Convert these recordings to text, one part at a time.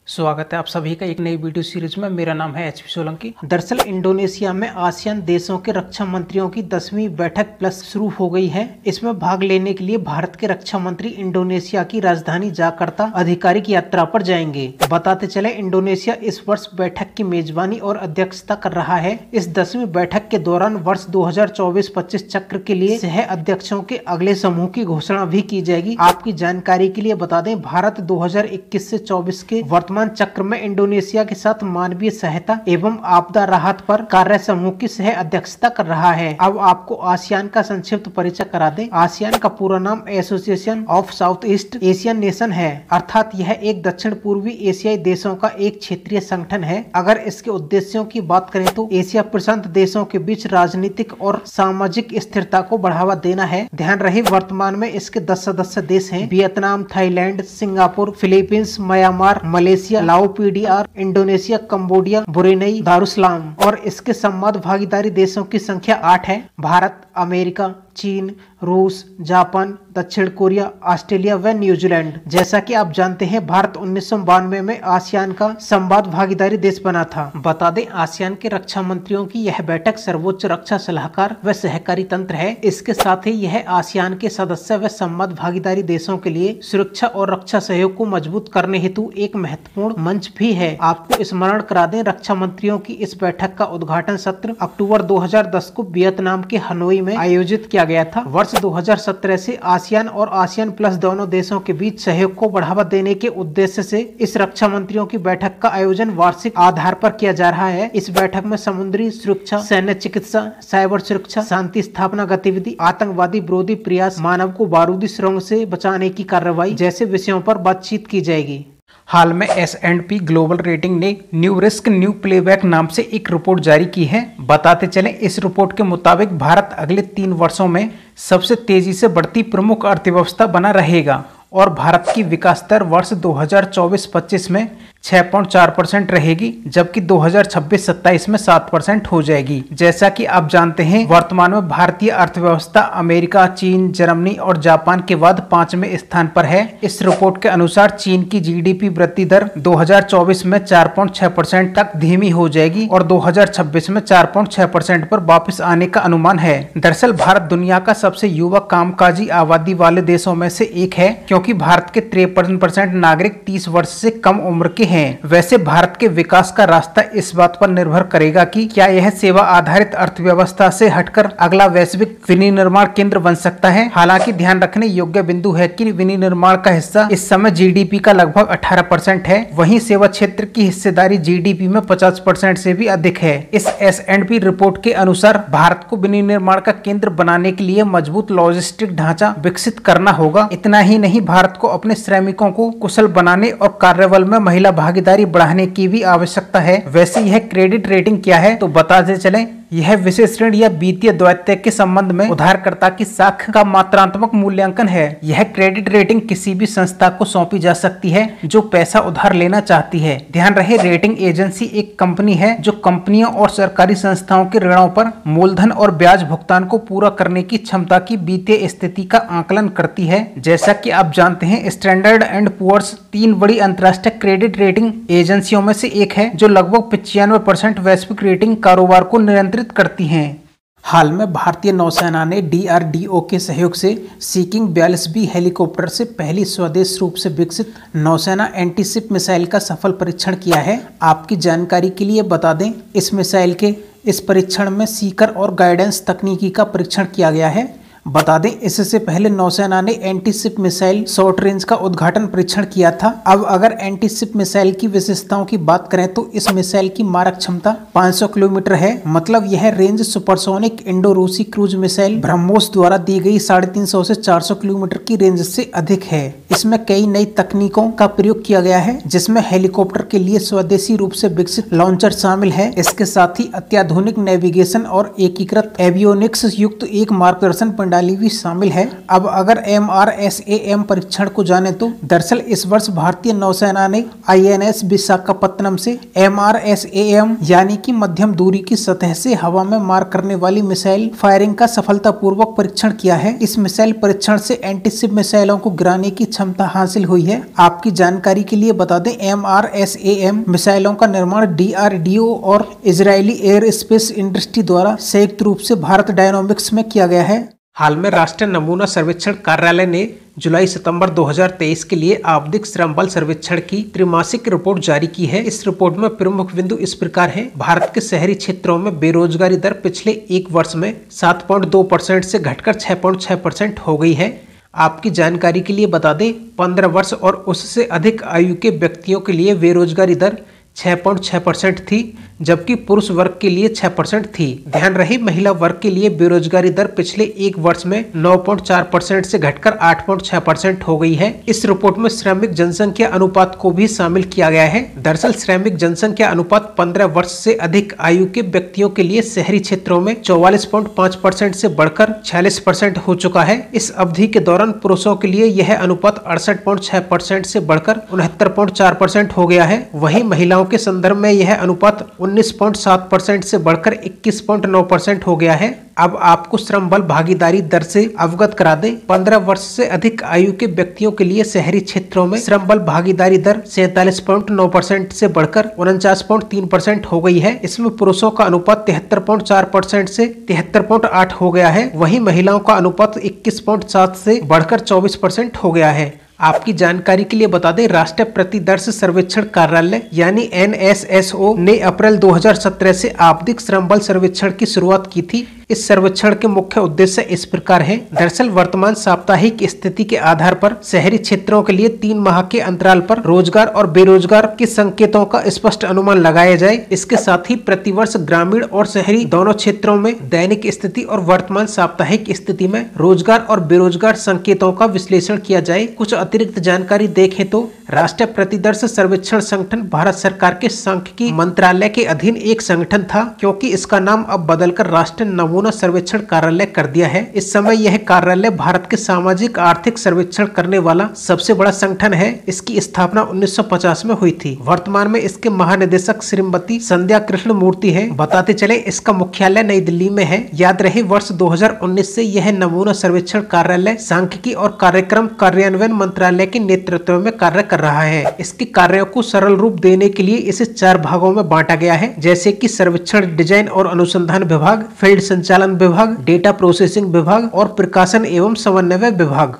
स्वागत है आप सभी का एक नई वीडियो सीरीज में। मेरा नाम है एचपी सोलंकी। दरअसल इंडोनेशिया में आसियान देशों के रक्षा मंत्रियों की 10वीं बैठक प्लस शुरू हो गई है। इसमें भाग लेने के लिए भारत के रक्षा मंत्री इंडोनेशिया की राजधानी जकार्ता आधिकारिक यात्रा पर जाएंगे। बताते चले इंडोनेशिया इस वर्ष बैठक की मेजबानी और अध्यक्षता कर रहा है। इस 10वीं बैठक के दौरान वर्ष 2024-25 चक्र के लिए सह अध्यक्षों के अगले समूह की घोषणा भी की जाएगी। आपकी जानकारी के लिए बता दें, भारत 2021 से 24 के वर्तमान चक्र में इंडोनेशिया के साथ मानवीय सहायता एवं आपदा राहत पर कार्य समूह की सह अध्यक्षता कर रहा है। अब आपको आसियान का संक्षिप्त परिचय करा दें। आसियान का पूरा नाम association of south east Asian nation है, अर्थात यह एक दक्षिण पूर्वी एशियाई देशों का एक क्षेत्रीय संगठन है। अगर इसके उद्देश्यों की बात करें तो एशिया प्रशांत देशों के बीच राजनीतिक और सामाजिक स्थिरता को बढ़ावा देना है। ध्यान रहे, वर्तमान में इसके 10 सदस्य देश हैं: Vietnam, Thailand, Singapore, Philippines, Myanmar, Malaysia, लाओ, PDR, Indonesia, Cambodia, Brunei, Darussalam. और इसके संवाद भागीदारी देशों की संख्या 8 है: भारत, अमेरिका, चीन, रूस, जापान, दक्षिण कोरिया, ऑस्ट्रेलिया व न्यूजीलैंड। जैसा कि आप जानते हैं, भारत 1992 में आसियान का संवाद भागीदारी देश बना था। बता दें, आसियान के रक्षा मंत्रियों की यह बैठक सर्वोच्च रक्षा सलाहकार व सहकारी तंत्र है। इसके साथ ही यह आसियान के सदस्य व संवाद भागीदारी देशों के लिए सुरक्षा और रक्षा सहयोग को मजबूत करने हेतु एक महत्वपूर्ण मंच भी है। आपको स्मरण करा दें, रक्षा मंत्रियों की इस बैठक का उद्घाटन सत्र अक्टूबर 2010 को वियतनाम के हनोई में आयोजित किया गया था। वर्ष 2017 से आसियान और आसियान प्लस दोनों देशों के बीच सहयोग को बढ़ावा देने के उद्देश्य से इस रक्षा मंत्रियों की बैठक का आयोजन वार्षिक आधार पर किया जा रहा है। इस बैठक में समुद्री सुरक्षा, सैन्य चिकित्सा, साइबर सुरक्षा, शांति स्थापना गतिविधि, आतंकवादी विरोधी प्रयास, मानव को बारूदी सुरंग से बचाने की कार्रवाई जैसे विषयों पर बातचीत की जाएगी। हाल में S&P ग्लोबल रेटिंग ने न्यू रिस्क न्यू प्लेबैक नाम से एक रिपोर्ट जारी की है। बताते चलें, इस रिपोर्ट के मुताबिक भारत अगले 3 वर्षों में सबसे तेजी से बढ़ती प्रमुख अर्थव्यवस्था बना रहेगा और भारत की विकास दर वर्ष 2024-25 में 6.4% रहेगी, जबकि 2026-27 में 7% हो जाएगी। जैसा कि आप जानते हैं, वर्तमान में भारतीय अर्थव्यवस्था अमेरिका, चीन, जर्मनी और जापान के बाद 5वें स्थान पर है। इस रिपोर्ट के अनुसार चीन की जीडीपी वृद्धि दर 2024 में 4.6% तक धीमी हो जाएगी और 2026 में 4.6% पर वापस आने का अनुमान है। दरअसल भारत दुनिया का सबसे युवा कामकाजी आबादी वाले देशों में से एक है, क्योंकि भारत के 53% नागरिक 30 वर्ष से कम उम्र के हैं। वैसे भारत के विकास का रास्ता इस बात पर निर्भर करेगा कि क्या यह सेवा आधारित अर्थव्यवस्था से हटकर अगला वैश्विक विनिर्माण केंद्र बन सकता है। हालांकि ध्यान रखने योग्य बिंदु है कि विनिर्माण का हिस्सा इस समय जीडीपी का लगभग 18% है, वहीं सेवा क्षेत्र की हिस्सेदारी जीडीपी में 50% से भी अधिक है। इस S&P रिपोर्ट के अनुसार भारत को विनिर्माण का केंद्र बनाने के लिए मजबूत लॉजिस्टिक ढांचा विकसित करना होगा। इतना ही नहीं, भारत को अपने श्रमिकों को कुशल बनाने और कार्यबल में महिला भागीदारी बढ़ाने की भी आवश्यकता है। वैसे यह क्रेडिट रेटिंग क्या है, तो बताते चलें, यह विशेष ऋण या वित्तीय दायित्व के संबंध में उधारकर्ता की साख का मात्रात्मक मूल्यांकन है। यह क्रेडिट रेटिंग किसी भी संस्था को सौंपी जा सकती है जो पैसा उधार लेना चाहती है। ध्यान रहे, रेटिंग एजेंसी एक कंपनी है जो कंपनियों और सरकारी संस्थाओं के ऋणों पर मूलधन और ब्याज भुगतान को पूरा करने की क्षमता की वित्तीय स्थिति का आकलन करती है। जैसा कि आप जानते हैं, स्टैंडर्ड एंड पुअर्स 3 बड़ी अंतर्राष्ट्रीय क्रेडिट रेटिंग एजेंसियों में से एक है, जो लगभग 95% वैश्विक रेटिंग कारोबार को नियंत्रित करती हैं। हाल में भारतीय नौसेना ने DRDO के सहयोग से सीकिंग 42B हेलीकॉप्टर से पहली स्वदेश रूप से विकसित नौसेना एंटीशिप मिसाइल का सफल परीक्षण किया है। आपकी जानकारी के लिए बता दें, इस मिसाइल के इस परीक्षण में सीकर और गाइडेंस तकनीकी का परीक्षण किया गया है। बता दें, इससे पहले नौसेना ने एंटीशिप मिसाइल शॉर्ट रेंज का उद्घाटन परीक्षण किया था। अब अगर एंटीशिप मिसाइल की विशेषताओं की बात करें तो इस मिसाइल की मारक क्षमता 500 किलोमीटर है। मतलब यह रेंज सुपरसोनिक इंडो रूसी क्रूज मिसाइल ब्रह्मोस द्वारा दी गई 350 से 400 किलोमीटर की रेंज से अधिक है। इसमें कई नई तकनीकों का प्रयोग किया गया है, जिसमें हेलीकॉप्टर के लिए स्वदेशी रूप से विकसित लॉन्चर शामिल है। इसके साथ ही अत्याधुनिक नेविगेशन और एकीकृत एवियोनिक्स युक्त एक मार्गदर्शन प्रणाली प्रणाली भी शामिल है। अब अगर MRSAM परीक्षण को जाने तो दरअसल इस वर्ष भारतीय नौसेना ने INS विशाखापत्तनम से MRSAM यानी कि मध्यम दूरी की सतह से हवा में मार करने वाली मिसाइल फायरिंग का सफलतापूर्वक परीक्षण किया है। इस मिसाइल परीक्षण से एंटीशिप मिसाइलों को गिराने की क्षमता हासिल हुई है। आपकी जानकारी के लिए बता दें, MRSAM मिसाइलों का निर्माण DRDO और इजरायली एयर स्पेस इंडस्ट्री द्वारा संयुक्त रूप से भारत डायनोमिक्स में किया गया है। हाल में राष्ट्रीय नमूना सर्वेक्षण कार्यालय ने जुलाई-सितंबर 2023 के लिए आवधिक श्रम बल सर्वेक्षण की त्रैमासिक रिपोर्ट जारी की है। इस रिपोर्ट में प्रमुख बिंदु इस प्रकार हैं। भारत के शहरी क्षेत्रों में बेरोजगारी दर पिछले एक वर्ष में 7.2% से घटकर 6.6% हो गई है। आपकी जानकारी के लिए बता दें, 15 वर्ष और उससे अधिक आयु के व्यक्तियों के लिए बेरोजगारी दर 6.6% थी, जबकि पुरुष वर्ग के लिए 6% थी। ध्यान रहे, महिला वर्ग के लिए बेरोजगारी दर पिछले एक वर्ष में 9.4% से घटकर 8.6% हो गई है। इस रिपोर्ट में श्रमिक जनसंख्या अनुपात को भी शामिल किया गया है। दरअसल श्रमिक जनसंख्या अनुपात 15 वर्ष से अधिक आयु के व्यक्तियों के लिए शहरी क्षेत्रों में 44.5% से बढ़कर 46% हो चुका है। इस अवधि के दौरान पुरुषों के लिए यह अनुपात 68.6% से बढ़कर 69.4% हो गया है। वहीं महिलाओं के संदर्भ में यह अनुपात 19.7% से बढ़कर 21.9% हो गया है। अब आपको श्रम बल भागीदारी दर से अवगत करा दें। 15 वर्ष से अधिक आयु के व्यक्तियों के लिए शहरी क्षेत्रों में श्रम बल भागीदारी दर 47.9% से बढ़कर 49.3% हो गई है। इसमें पुरुषों का अनुपात 73.4% से 73.8 हो गया है। वहीं महिलाओं का अनुपात 21.7 से बढ़कर 24% हो गया है। आपकी जानकारी के लिए बता दें, राष्ट्रीय प्रतिदर्श सर्वेक्षण कार्यालय यानी NSSO ने अप्रैल 2017 से आवधिक श्रम बल सर्वेक्षण की शुरुआत की थी। इस सर्वेक्षण के मुख्य उद्देश्य इस प्रकार हैं। दरअसल वर्तमान साप्ताहिक स्थिति के आधार पर शहरी क्षेत्रों के लिए 3 माह के अंतराल पर रोजगार और बेरोजगार के संकेतों का स्पष्ट अनुमान लगाया जाए। इसके साथ ही प्रतिवर्ष ग्रामीण और शहरी दोनों क्षेत्रों में दैनिक स्थिति और वर्तमान साप्ताहिक स्थिति में रोजगार और बेरोजगार संकेतों का विश्लेषण किया जाए। कुछ अतिरिक्त जानकारी देखें तो राष्ट्रीय प्रतिदर्श सर्वेक्षण संगठन भारत सरकार के सांख्यिकी मंत्रालय के अधीन एक संगठन था, क्योंकि इसका नाम अब बदलकर राष्ट्रीय नमूना सर्वेक्षण कार्यालय कर दिया है। इस समय यह कार्यालय भारत के सामाजिक आर्थिक सर्वेक्षण करने वाला सबसे बड़ा संगठन है। इसकी स्थापना 1950 में हुई थी। वर्तमान में इसके महानिदेशक श्रीमती संध्या कृष्ण मूर्ति है। बताते चले, इसका मुख्यालय नई दिल्ली में है। याद रहे, वर्ष 2019 से यह नमूना सर्वेक्षण कार्यालय सांख्यिकी और कार्यक्रम कार्यान्वयन मंत्रालय के नेतृत्व में कार्य कर रहा है। इसके कार्यों को सरल रूप देने के लिए इसे 4 भागों में बांटा गया है, जैसे कि सर्वेक्षण डिजाइन और अनुसंधान विभाग, फील्ड संचालन विभाग, डेटा प्रोसेसिंग विभाग और प्रकाशन एवं समन्वय विभाग।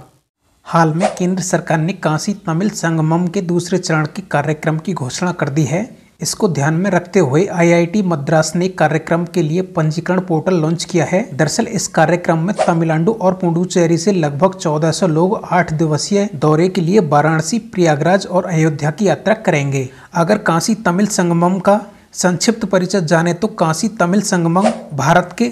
हाल में केंद्र सरकार ने काशी तमिल संगमम के दूसरे चरण के कार्यक्रम की घोषणा कर दी है। इसको ध्यान में रखते हुए IIT मद्रास ने कार्यक्रम के लिए पंजीकरण पोर्टल लॉन्च किया है। दरअसल इस कार्यक्रम में तमिलनाडु और पुडुचेरी से लगभग 1400 लोग 8 दिवसीय दौरे के लिए वाराणसी, प्रयागराज और अयोध्या की यात्रा करेंगे। अगर काशी तमिल संगमम का संक्षिप्त परिचय जाने तो काशी तमिल संगमम भारत के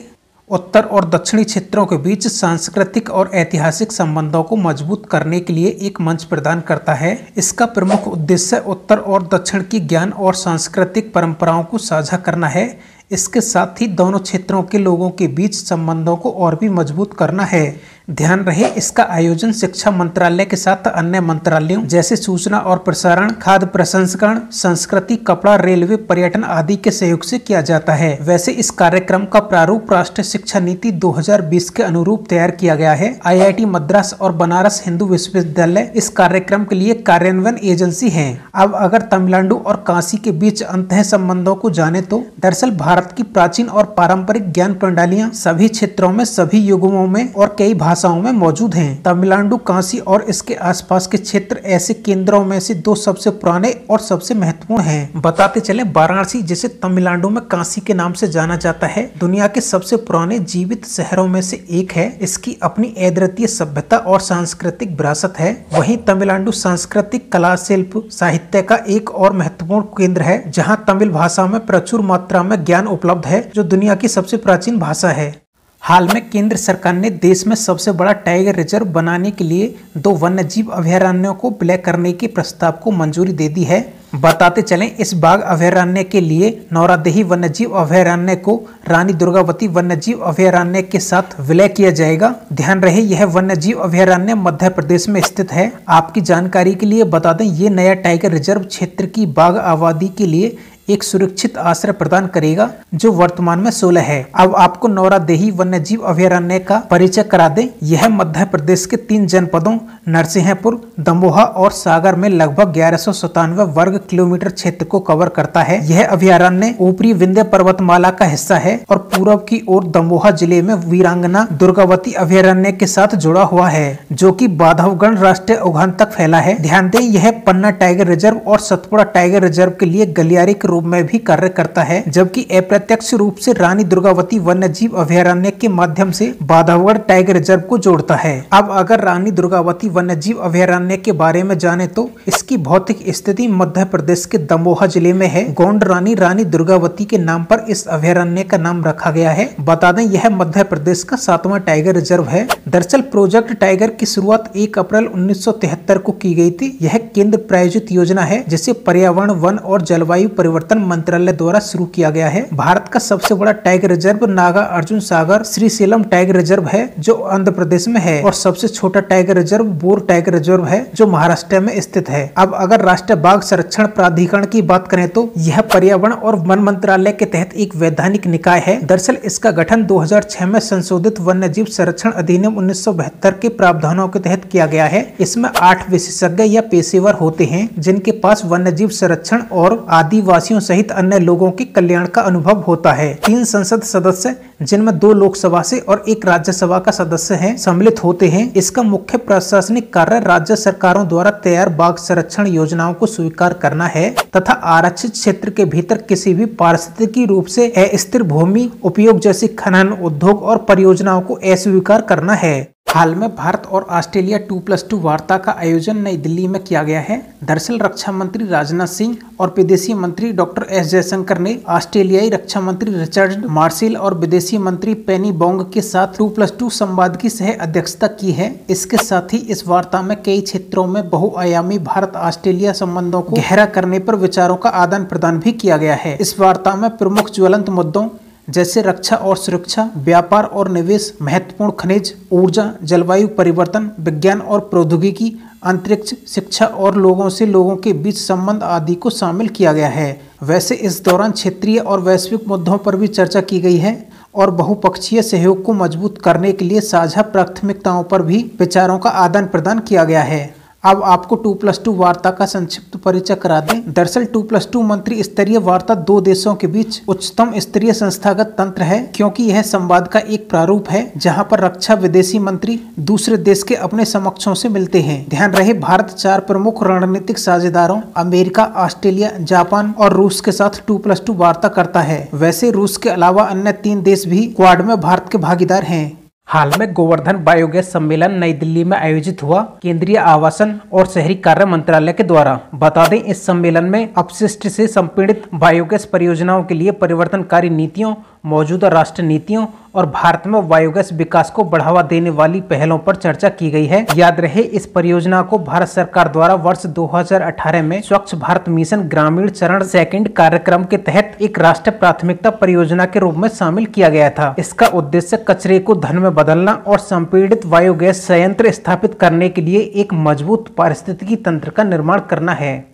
उत्तर और दक्षिणी क्षेत्रों के बीच सांस्कृतिक और ऐतिहासिक संबंधों को मजबूत करने के लिए एक मंच प्रदान करता है। इसका प्रमुख उद्देश्य उत्तर और दक्षिण की ज्ञान और सांस्कृतिक परंपराओं को साझा करना है। इसके साथ ही दोनों क्षेत्रों के लोगों के बीच संबंधों को और भी मजबूत करना है। ध्यान रहे, इसका आयोजन शिक्षा मंत्रालय के साथ अन्य मंत्रालयों जैसे सूचना और प्रसारण, खाद्य प्रसंस्करण, संस्कृति, कपड़ा, रेलवे, पर्यटन आदि के सहयोग से किया जाता है। वैसे इस कार्यक्रम का प्रारूप राष्ट्रीय शिक्षा नीति 2020 के अनुरूप तैयार किया गया है। IIT मद्रास और बनारस हिंदू विश्वविद्यालय इस कार्यक्रम के लिए कार्यान्वयन एजेंसी है। अब अगर तमिलनाडु और काशी के बीच अंतः संबंधों को जाने तो दरअसल भारत की प्राचीन और पारंपरिक ज्ञान प्रणालियां सभी क्षेत्रों में, सभी युगों में और कई भाषाओं में मौजूद हैं। तमिलनाडु, काशी और इसके आसपास के क्षेत्र ऐसे केंद्रों में से 2 सबसे पुराने और सबसे महत्वपूर्ण हैं। बताते चले, वाराणसी, जिसे तमिलनाडु में काशी के नाम से जाना जाता है, दुनिया के सबसे पुराने जीवित शहरों में से एक है। इसकी अपनी अद्वितीय सभ्यता और सांस्कृतिक विरासत है। वहीं तमिलनाडु सांस्कृतिक, कला, शिल्प, साहित्य का एक और महत्वपूर्ण केंद्र है, जहाँ तमिल भाषा में प्रचुर मात्रा में ज्ञान उपलब्ध है, जो दुनिया की सबसे प्राचीन भाषा है। हाल में केंद्र सरकार ने देश में सबसे बड़ा टाइगर रिजर्व बनाने के लिए 2 वन्यजीव अभयारण्यों को विलय करने के प्रस्ताव को मंजूरी दे दी है। बताते चलें, इस बाघ अभयारण्य के लिए नौरादेही वन्यजीव अभयारण्य को रानी दुर्गावती वन्यजीव अभयारण्य के साथ विलय किया जाएगा। ध्यान रहे, यह वन्यजीव अभयारण्य मध्य प्रदेश में स्थित है। आपकी जानकारी के लिए बता दें, ये नया टाइगर रिजर्व क्षेत्र की बाघ आबादी के लिए एक सुरक्षित आश्रय प्रदान करेगा, जो वर्तमान में 16 है। अब आपको नौरादेही वन्यजीव अभयारण्य का परिचय करा दें। यह मध्य प्रदेश के 3 जनपदों नरसिंहपुर, दमोहा और सागर में लगभग 1197 वर्ग किलोमीटर क्षेत्र को कवर करता है। यह अभयारण्य ऊपरी विंध्य पर्वतमाला का हिस्सा है और पूर्व की ओर दमोहा जिले में वीरांगना दुर्गावती अभयारण्य के साथ जुड़ा हुआ है, जो कि बांधवगढ़ राष्ट्रीय उद्यान तक फैला है। ध्यान दें, यह पन्ना टाइगर रिजर्व और सतपुड़ा टाइगर रिजर्व के लिए गलियारे के रूप में भी कार्य करता है, जबकि अप्रत्यक्ष रूप से रानी दुर्गावती वन्यजीव अभयारण्य के माध्यम से बांधवगढ़ टाइगर रिजर्व को जोड़ता है। अब अगर रानी दुर्गावती वन्यजीव अभयारण्य के बारे में जाने तो इसकी भौतिक स्थिति मध्य प्रदेश के दमोहा जिले में है। गोंड रानी दुर्गावती के नाम पर इस अभयारण्य का नाम रखा गया है। बता दें, यह मध्य प्रदेश का 7वां टाइगर रिजर्व है। दरअसल प्रोजेक्ट टाइगर की शुरुआत 1 अप्रैल 1973 को की गई थी। यह केंद्र प्रायोजित योजना है, जिसे पर्यावरण, वन और जलवायु परिवर्तन मंत्रालय द्वारा शुरू किया गया है। भारत का सबसे बड़ा टाइगर रिजर्व नागा अर्जुन सागर श्रीशैलम टाइगर रिजर्व है, जो आंध्र प्रदेश में है, और सबसे छोटा tiger reserve bore tiger reserve है, जो महाराष्ट्र में स्थित है। अब अगर राष्ट्रीय बाघ संरक्षण प्राधिकरण की बात करें तो यह पर्यावरण और वन मंत्रालय के तहत एक वैधानिक निकाय है। दरअसल इसका गठन 2006 में संशोधित वन्यजीव संरक्षण अधिनियम 1972 के प्रावधानों के तहत किया गया है। इसमें 8 विशेषज्ञ या पेशेवर होते हैं, जिनके पास वन्यजीव संरक्षण और आदिवासियों सहित अन्य लोगों के कल्याण का अनुभव होता है। 3 संसद सदस्य, जिनमें 2 लोकसभा से और 1 राज्यसभा का सदस्य है, सम्मिलित होते हैं। इसका मुख्य प्रशासनिक कार्य राज्य सरकारों द्वारा तैयार बाघ संरक्षण योजनाओं को स्वीकार करना है तथा आरक्षित क्षेत्र के भीतर किसी भी पारिस्थितिकी रूप से अस्थिर भूमि उपयोग जैसे खनन, उद्योग और परियोजनाओं को अस्वीकार करना है। हाल में भारत और ऑस्ट्रेलिया 2+2 वार्ता का आयोजन नई दिल्ली में किया गया है। दरअसल रक्षा मंत्री राजनाथ सिंह और विदेशी मंत्री डॉक्टर एस जयशंकर ने ऑस्ट्रेलियाई रक्षा मंत्री रिचर्ड मार्शल और विदेशी मंत्री पेनी बोंग के साथ 2+2 संवाद की सह अध्यक्षता की है। इसके साथ ही इस वार्ता में कई क्षेत्रों में बहुआयामी भारत ऑस्ट्रेलिया संबंधों को गहरा करने पर विचारों का आदान प्रदान भी किया गया है। इस वार्ता में प्रमुख ज्वलंत मुद्दों जैसे रक्षा और सुरक्षा, व्यापार और निवेश, महत्वपूर्ण खनिज, ऊर्जा, जलवायु परिवर्तन, विज्ञान और प्रौद्योगिकी, अंतरिक्ष, शिक्षा और लोगों से लोगों के बीच संबंध आदि को शामिल किया गया है। वैसे इस दौरान क्षेत्रीय और वैश्विक मुद्दों पर भी चर्चा की गई है और बहुपक्षीय सहयोग को मजबूत करने के लिए साझा प्राथमिकताओं पर भी विचारों का आदान प्रदान किया गया है। अब आपको 2+2 वार्ता का संक्षिप्त परिचय करा दें। दरअसल 2+2 मंत्री स्तरीय वार्ता 2 देशों के बीच उच्चतम स्तरीय संस्थागत तंत्र है, क्योंकि यह संवाद का एक प्रारूप है जहां पर रक्षा विदेशी मंत्री दूसरे देश के अपने समकक्षों से मिलते हैं। ध्यान रहे, भारत 4 प्रमुख रणनीतिक साझेदारों अमेरिका, ऑस्ट्रेलिया, जापान और रूस के साथ 2+2 वार्ता करता है। वैसे रूस के अलावा अन्य 3 देश भी क्वाड में भारत के भागीदार हैं। हाल में गोवर्धन बायोगैस सम्मेलन नई दिल्ली में आयोजित हुआ केंद्रीय आवासन और शहरी कार्य मंत्रालय के द्वारा। बता दें, इस सम्मेलन में अपशिष्ट से संपीड़ित बायोगैस परियोजनाओं के लिए परिवर्तनकारी नीतियों, मौजूदा राष्ट्र नीतियों और भारत में बायोगैस विकास को बढ़ावा देने वाली पहलों पर चर्चा की गई है। याद रहे, इस परियोजना को भारत सरकार द्वारा वर्ष 2018 में स्वच्छ भारत मिशन ग्रामीण चरण 2 कार्यक्रम के तहत एक राष्ट्रीय प्राथमिकता परियोजना के रूप में शामिल किया गया था। इसका उद्देश्य कचरे को धन में बदलना और संपीड़ित बायोगैस संयंत्र स्थापित करने के लिए एक मजबूत पारिस्थितिकी तंत्र का निर्माण करना है।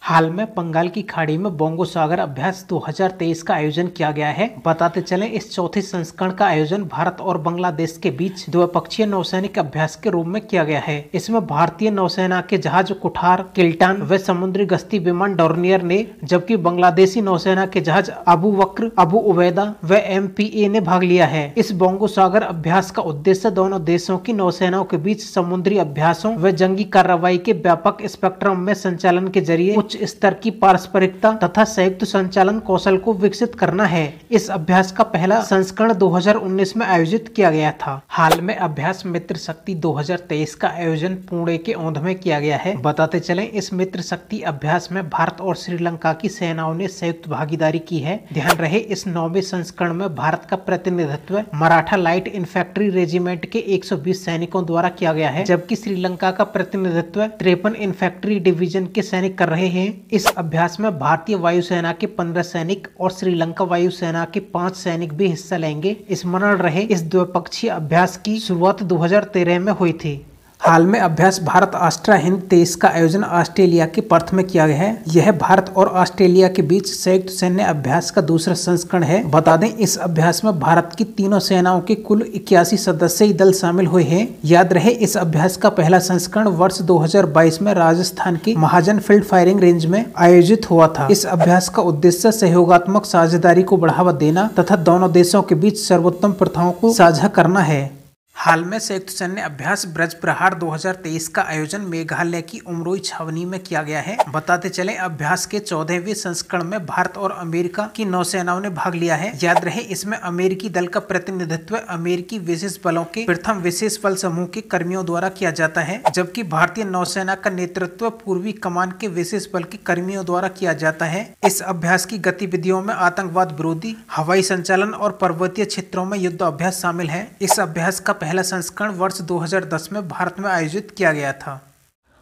हाल में बंगाल की खाड़ी में बोंगो सागर अभ्यास 2023 का आयोजन किया गया है। बताते चलें, इस चौथे संस्करण का आयोजन भारत और बांग्लादेश के बीच द्विपक्षीय नौसैनिक अभ्यास के रूप में किया गया है। इसमें भारतीय नौसेना के जहाज कुठार, किल्टान व समुद्री गश्ती विमान डॉर्नियर ने, जबकि बांग्लादेशी नौसेना के जहाज अबू बकर, अबू उबैदा व MPA ने भाग लिया है। इस बोंगो सागर अभ्यास का उद्देश्य दोनों देशों की नौसेनाओं के बीच समुद्री अभ्यासों व जंगी कार्रवाई के व्यापक स्पेक्ट्रम में संचालन के जरिए उच्च स्तर की पारस्परिकता तथा संयुक्त संचालन कौशल को विकसित करना है। इस अभ्यास का पहला संस्करण 2019 में आयोजित किया गया था। हाल में अभ्यास मित्र शक्ति 2023 का आयोजन पुणे के औंध में किया गया है। बताते चलें, इस मित्र शक्ति अभ्यास में भारत और श्रीलंका की सेनाओं ने संयुक्त भागीदारी की है। ध्यान रहे, इस 9वें संस्करण में भारत का प्रतिनिधित्व मराठा लाइट इन्फेंट्री रेजिमेंट के 120 सैनिकों द्वारा किया गया है, जबकि श्रीलंका का प्रतिनिधित्व 53 इन्फेंट्री डिवीजन के सैनिक कर रहे हैं। हैं। इस अभ्यास में भारतीय वायुसेना के 15 सैनिक और श्रीलंका वायुसेना के 5 सैनिक भी हिस्सा लेंगे। स्मरण रहे, इस द्विपक्षीय अभ्यास की शुरुआत 2013 में हुई थी। हाल में अभ्यास भारत ऑस्ट्रा हिंद 23 का आयोजन ऑस्ट्रेलिया के पर्थ में किया गया है। यह भारत और ऑस्ट्रेलिया के बीच संयुक्त सैन्य अभ्यास का दूसरा संस्करण है। बता दें, इस अभ्यास में भारत की तीनों सेनाओं के कुल 81 सदस्यीय दल शामिल हुए हैं। याद रहे, इस अभ्यास का पहला संस्करण वर्ष 2022 में राजस्थान के महाजन फील्ड फायरिंग रेंज में आयोजित हुआ था। इस अभ्यास का उद्देश्य सहयोगात्मक साझेदारी को बढ़ावा देना तथा दोनों देशों के बीच सर्वोत्तम प्रथाओं को साझा करना है। हाल में संयुक्त सैन्य अभ्यास ब्रज प्रहार 2023 का आयोजन मेघालय की उमरोई छावनी में किया गया है। बताते चले, अभ्यास के 14वें संस्करण में भारत और अमेरिका की नौसेनाओं ने भाग लिया है। याद रहे, इसमें अमेरिकी दल का प्रतिनिधित्व अमेरिकी विशेष बलों के प्रथम विशेष बल समूह के कर्मियों द्वारा किया जाता है, जबकि भारतीय नौसेना का नेतृत्व पूर्वी कमान के विशेष बल के कर्मियों द्वारा किया जाता है। इस अभ्यास की गतिविधियों में आतंकवाद विरोधी, हवाई संचालन और पर्वतीय क्षेत्रों में युद्ध अभ्यास शामिल है। इस अभ्यास का पहला संस्करण वर्ष 2010 में भारत में आयोजित किया गया था।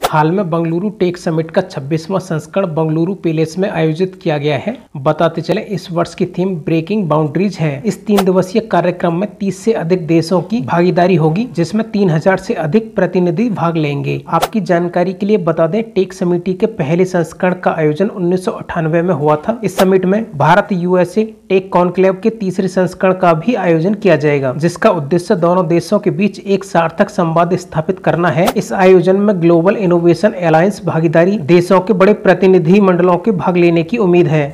हाल में बंगलुरु टेक समिट का 26वां संस्करण बंगलुरु पैलेस में आयोजित किया गया है। बताते चले, इस वर्ष की थीम ब्रेकिंग बाउंड्रीज है। इस 3 दिवसीय कार्यक्रम में 30 से अधिक देशों की भागीदारी होगी, जिसमें 3000 से अधिक प्रतिनिधि भाग लेंगे। आपकी जानकारी के लिए बता दें, टेक समिति के पहले संस्करण का आयोजन 1998 में हुआ था। इस समिट में भारत USA टेक कॉन्क्लेव के तीसरे संस्करण का भी आयोजन किया जाएगा, जिसका उद्देश्य दोनों देशों के बीच एक सार्थक संवाद स्थापित करना है। इस आयोजन में ग्लोबल इनोवेशन अलायंस भागीदारी देशों के बड़े प्रतिनिधि मंडलों के भाग लेने की उम्मीद है।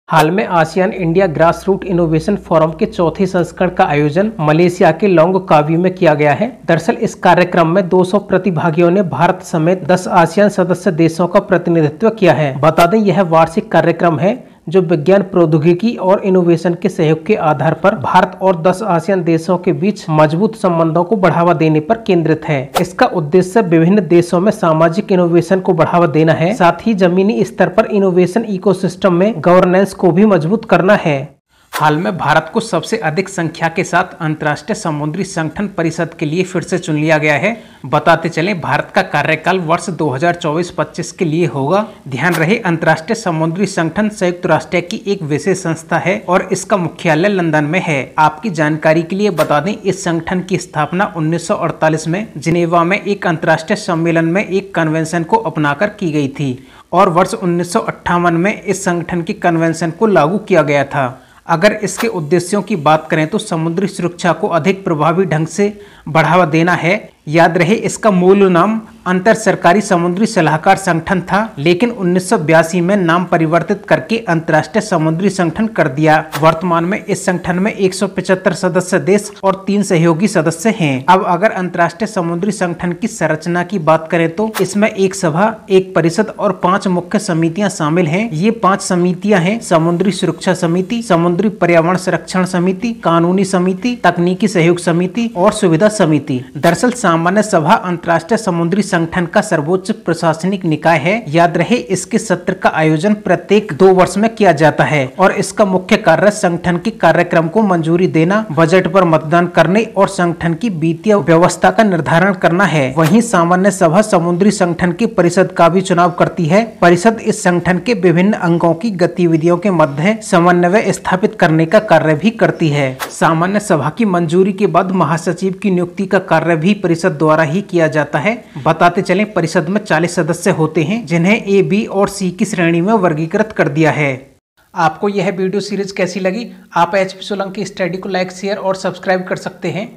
हाल में ASEAN India grass root innovation forum के 4थे संस्करण का आयोजन मलेशिया के लोंगकावी में किया गया है। दरअसल इस कार्यक्रम में 200 प्रतिभागियों ने भारत समेत 10 आसियान सदस्य देशों का प्रतिनिधित्व किया है। बता दें, यह वार्षिक कार्यक्रम है जो विज्ञान, प्रौद्योगिकी और इनोवेशन के सहयोग के आधार पर भारत और 10 आसियान देशों के बीच मजबूत संबंधों को बढ़ावा देने पर केंद्रित है। इसका उद्देश्य विभिन्न देशों में सामाजिक इनोवेशन को बढ़ावा देना है, साथ ही जमीनी स्तर पर इनोवेशन इकोसिस्टम में गवर्नेंस को भी मजबूत करना है। हाल में भारत को सबसे अधिक संख्या के साथ अंतर्राष्ट्रीय समुद्री संगठन परिषद के लिए फिर से चुन लिया गया है। बताते चलें, भारत का कार्यकाल वर्ष 2024-25 के लिए होगा। ध्यान रहे, अंतर्राष्ट्रीय समुद्री संगठन संयुक्त राष्ट्र की एक विशेष संस्था है और इसका मुख्यालय लंदन में है। आपकी जानकारी के लिए बता दें, इस संगठन की स्थापना 1948 में जिनेवा में एक अंतर्राष्ट्रीय सम्मेलन में एक कन्वेंशन को अपनाकर की गई थी और वर्ष 1958 में इस संगठन की कन्वेंशन को लागू किया गया था। अगर इसके उद्देश्यों की बात करें तो समुद्री सुरक्षा को अधिक प्रभावी ढंग से बढ़ावा देना है। याद रहे, इसका मूल नाम अंतर सरकारी समुद्री सलाहकार संगठन था, लेकिन 1982 में नाम परिवर्तित करके अंतर्राष्ट्रीय समुद्री संगठन कर दिया। वर्तमान में इस संगठन में 175 सदस्य देश और 3 सहयोगी सदस्य हैं। अब अगर अंतर्राष्ट्रीय समुद्री संगठन की संरचना की बात करें तो इसमें एक सभा, एक परिषद और 5 मुख्य समितियां शामिल हैं। ये 5 समितियां हैं: समुद्री सुरक्षा समिति, समुद्री पर्यावरण संरक्षण समिति, कानूनी समिति, तकनीकी सहयोग समिति और सुविधा समिति। दरअसल सामान्य सभा अंतर्राष्ट्रीय समुद्री संगठन का सर्वोच्च प्रशासनिक निकाय है। याद रहे, इसके सत्र का आयोजन प्रत्येक 2 वर्ष में किया जाता है और इसका मुख्य कार्य संगठन के कार्यक्रम को मंजूरी देना, बजट पर मतदान करने और संगठन की वित्तीय व्यवस्था का निर्धारण करना है। वहीं सामान्य सभा समुद्री संगठन की परिषद का भी चुनाव करती है। परिषद इस संगठन के विभिन्न अंगों की गतिविधियों के मध्य समन्वय स्थापित करने का कार्य भी करती है। सामान्य सभा की मंजूरी के बाद महासचिव की नियुक्ति का कार्य भी परिषद द्वारा ही किया जाता है। बताते चलें, परिषद में 40 सदस्य होते हैं, जिन्हें A, B और C की श्रेणी में वर्गीकृत कर दिया है। आपको यह वीडियो सीरीज कैसी लगी? आप HP सोलंकी स्टडी को लाइक, शेयर और सब्सक्राइब कर सकते हैं।